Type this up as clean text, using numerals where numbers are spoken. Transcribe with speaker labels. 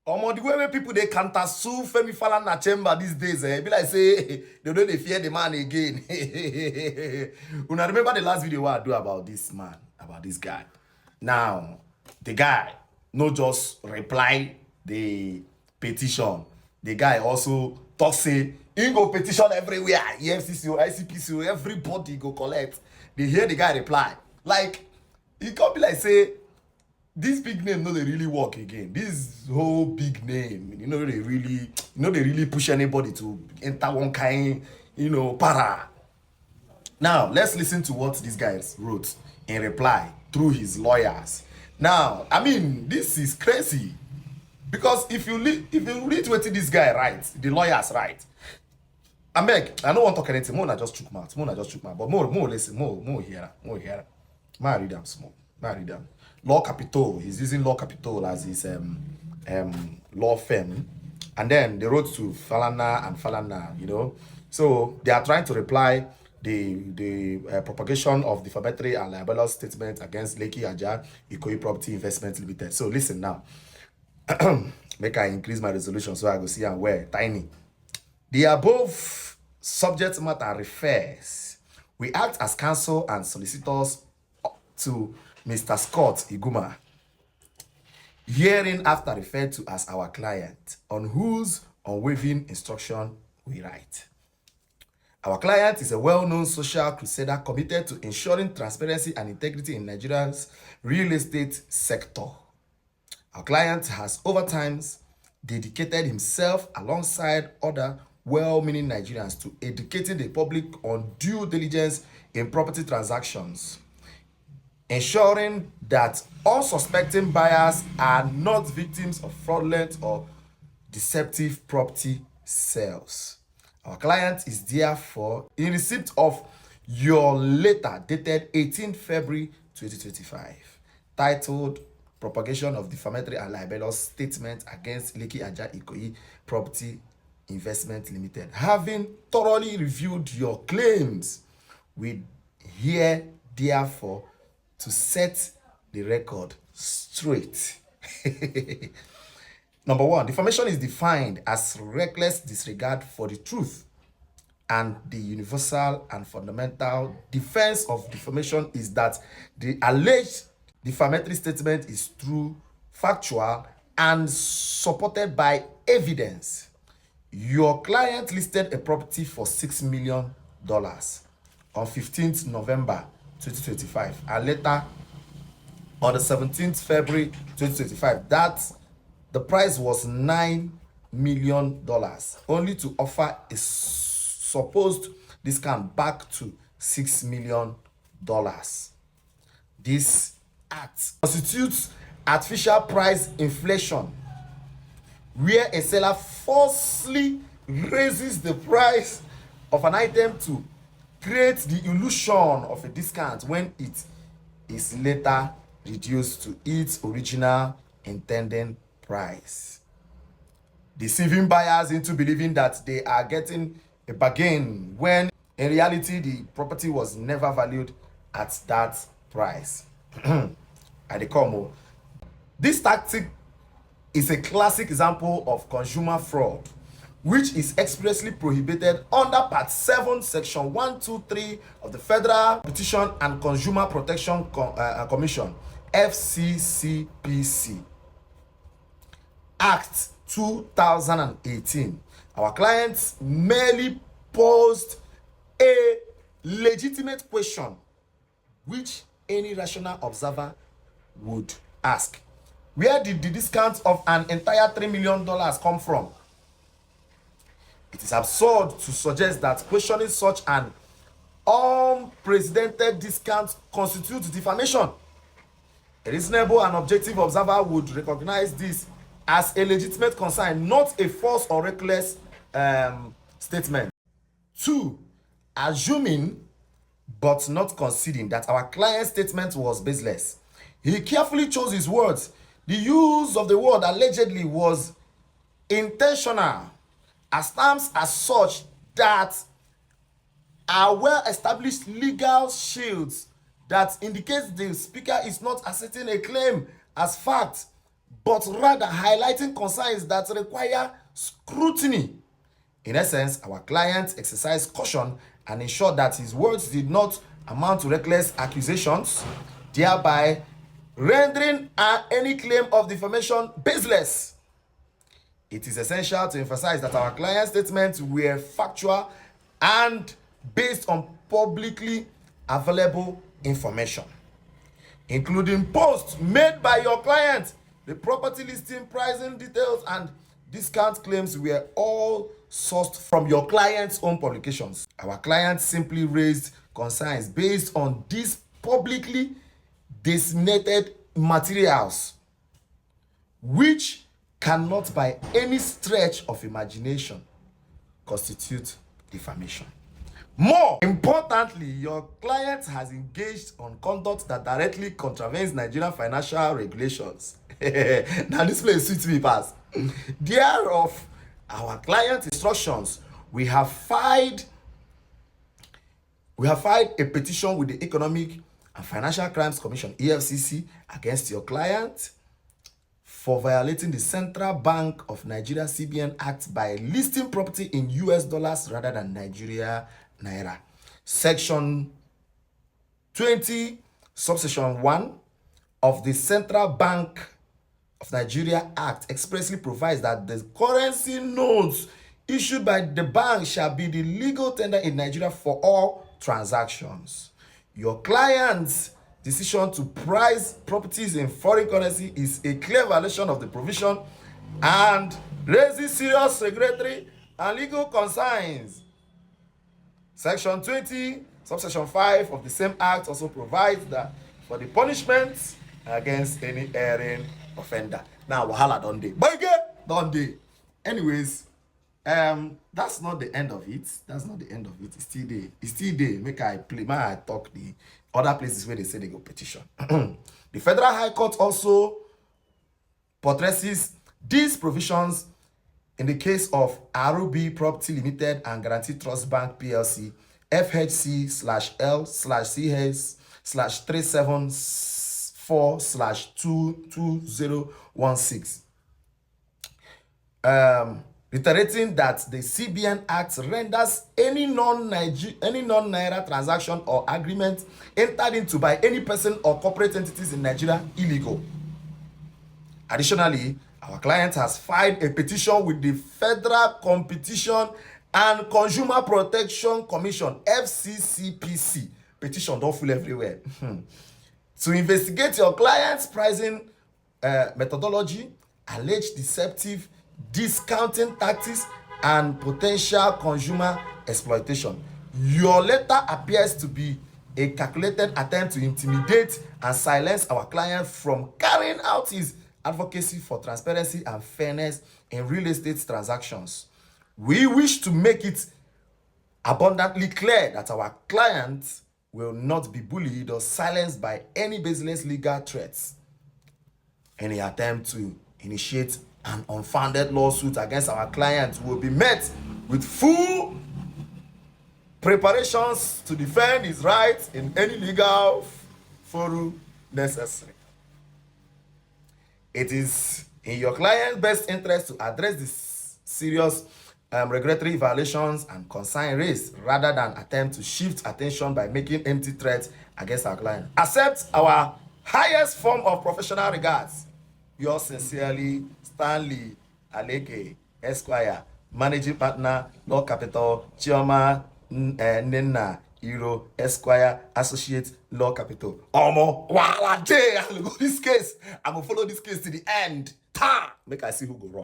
Speaker 1: The way people they counter sue Femi falana chamber these days, be like say they don't fear the man again. Una remember the last video I do about this man, about this guy. Now, the guy not just reply the petition. The guy also talk say he go petition everywhere. EFCC, ICPC, everybody go collect. They hear the guy reply. Like, he can't be like say this big name no they really work again. This whole big name, they really push anybody to enter one kind, para. Now let's listen to what this guy wrote in reply through his lawyers. Now, I mean, this is crazy because if you read what this guy writes, the lawyers write. I don't want to talk anything. More just chook mouth. But more listen, more here. Ma read them small. Ma read them. Law Capital. He's using Law Capital as his law firm, and then they wrote to Falana and Falana. So they are trying to reply the propagation of defamatory and libelous statement against Lekki Ajah Ikoyi Property Investment Limited. So listen now. Make I increase my resolution so I go see and where tiny. The above subject matter refers. We act as counsel and solicitors to Mr. Scott Iguma, hereinafter referred to as our client, on whose unwavering instruction we write. Our client is a well-known social crusader committed to ensuring transparency and integrity in Nigeria's real estate sector. Our client has over time dedicated himself alongside other well-meaning Nigerians to educating the public on due diligence in property transactions, ensuring that unsuspecting buyers are not victims of fraudulent or deceptive property sales. Our client is therefore in receipt of your letter dated 18 February 2025, titled Propagation of Defamatory and Libelous Statement Against Lekki Ajah Ikoyi Property Investment Limited. Having thoroughly reviewed your claims, we here therefore to set the record straight. Number one, defamation is defined as reckless disregard for the truth, and the universal and fundamental defense of defamation is that the alleged defamatory statement is true, factual, and supported by evidence. Your client listed a property for $6 million on 15th November 2025, and later on the 17th February 2025 that the price was $9 million, only to offer a supposed discount back to $6 million. This act constitutes artificial price inflation, where a seller falsely raises the price of an item to create the illusion of a discount when it is later reduced to its original intended price, deceiving buyers into believing that they are getting a bargain when in reality the property was never valued at that price. At the Como, this tactic is a classic example of consumer fraud, which is expressly prohibited under Part 7, Section 123 of the Federal Petition and Consumer Protection Commission, FCCPC, Act 2018. Our clients merely posed a legitimate question which any rational observer would ask. Where did the discount of an entire $3 million come from? It is absurd to suggest that questioning such an unprecedented discount constitutes defamation. A reasonable and objective observer would recognize this as a legitimate concern, not a false or reckless statement. 2. Assuming but not conceding that our client's statement was baseless, he carefully chose his words. The use of the word allegedly was intentional, as terms as such that are well-established legal shields that indicates the speaker is not asserting a claim as fact, but rather highlighting concerns that require scrutiny. In essence, our client exercised caution and ensured that his words did not amount to reckless accusations, thereby rendering any claim of defamation baseless. It is essential to emphasize that our client's statements were factual and based on publicly available information, including posts made by your client. The property listing, pricing details, and discount claims were all sourced from your client's own publications. Our client simply raised concerns based on these publicly disseminated materials, which cannot by any stretch of imagination constitute defamation. More importantly, your client has engaged on conduct that directly contravenes Nigerian financial regulations. Now this place suits me pass. Thereof, our client's instructions, we have filed a petition with the Economic and Financial Crimes Commission, EFCC, against your client for violating the Central Bank of Nigeria CBN Act by listing property in US dollars rather than Nigeria Naira. Section 20, subsection 1 of the Central Bank of Nigeria Act expressly provides that the currency notes issued by the bank shall be the legal tender in Nigeria for all transactions. Your client's decision to price properties in foreign currency is a clear violation of the provision and raises serious regulatory and legal concerns. Section 20, subsection 5 of the same act also provides that for the punishment against any erring offender. Now, WHALA don't dey. But again, don't dey. Anyways, that's not the end of it. That's not the end of it. It's still there. It's still there. Make I talk the other places where they say they go petition. The Federal High Court also buttresses these provisions in the case of ROB Property Limited and Guarantee Trust Bank PLC, FHC/L/CH/374/2016. Reiterating that the CBN Act renders any non-Naira transaction or agreement entered into by any person or corporate entities in Nigeria illegal. Additionally, our client has filed a petition with the Federal Competition and Consumer Protection Commission, FCCPC. Petition don't full everywhere. To investigate your client's pricing methodology, alleged deceptive discounting tactics, and potential consumer exploitation. Your letter appears to be a calculated attempt to intimidate and silence our client from carrying out his advocacy for transparency and fairness in real estate transactions. We wish to make it abundantly clear that our client will not be bullied or silenced by any baseless legal threats. Any attempt to initiate an unfounded lawsuit against our client will be met with full preparations to defend his rights in any legal forum necessary. It is in your client's best interest to address these serious regulatory violations and concern raised rather than attempt to shift attention by making empty threats against our client. Accept our highest form of professional regards. Yours sincerely, Stanley Aleke, Esquire, Managing Partner, Law Capital, Chioma Nena, Hero, Esquire, Associate, Law Capital. Omo, WHALA, I'm gonna go this case. I'm gonna follow this case to the end. Make I see who go wrong.